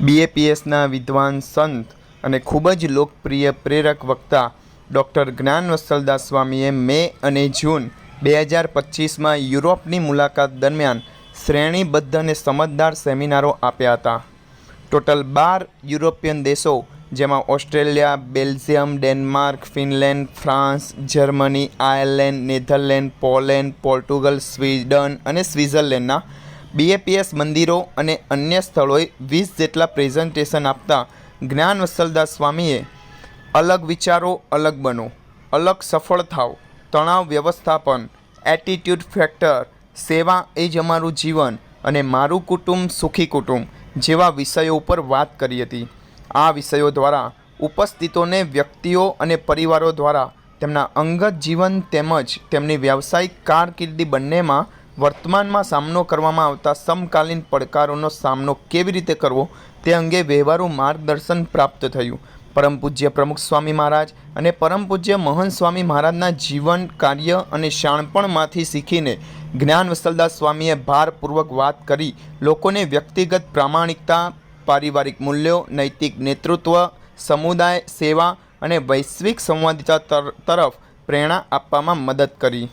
બીએપીએસના વિદ્વાન સંત અને ખૂબ જ લોકપ્રિય પ્રેરક વક્તા ડૉક્ટર જ્ઞાન વત્સલદાસ સ્વામીએ મે અને જૂન 2025માં યુરોપની મુલાકાત દરમિયાન શ્રેણીબદ્ધ અને સમજદાર સેમિનારો આપ્યા હતા. ટોટલ 12 યુરોપિયન દેશો જેમાં Australia, Belgium, Denmark, Finland, France, Germany, Ireland, Netherland, Poland, Portugal, Sweden અને સ્વિટ્ઝરલેન્ડના બીએપીએસ મંદિરો અને અન્ય સ્થળોએ 20 જેટલા પ્રેઝન્ટેશન આપતા જ્ઞાન વત્સલદાસ સ્વામીએ અલગ વિચારો અલગ બનો, અલગ સફળ થાવ, તણાવ વ્યવસ્થાપન, એટીટ્યૂડ ફેક્ટર, સેવા એ જ અમારું જીવન અને મારું કુટુંબ સુખી કુટુંબ જેવા વિષયો ઉપર વાત કરી હતી. આ વિષયો દ્વારા ઉપસ્થિતોને વ્યક્તિઓ અને પરિવારો દ્વારા તેમના અંગત જીવન તેમજ તેમની વ્યાવસાયિક કારકિર્દી બંનેમાં વર્તમાનમાં સામનો કરવામાં આવતા સમકાલીન પડકારોનો સામનો કેવી રીતે કરવો તે અંગે વ્યવહારુ માર્ગદર્શન પ્રાપ્ત થયું. પરમ પૂજ્ય પ્રમુખ સ્વામી મહારાજ અને પરમ પૂજ્ય મહંત સ્વામી મહારાજના જીવન, કાર્ય અને શાણપણમાંથી શીખીને જ્ઞાન વત્સલદાસ સ્વામીએ ભારપૂર્વક વાત કરી લોકોને વ્યક્તિગત પ્રામાણિકતા, પારિવારિક મૂલ્યો, નૈતિક નેતૃત્વ, સમુદાય સેવા અને વૈશ્વિક સંવાદિતા તરફ પ્રેરણા આપવામાં મદદ કરી.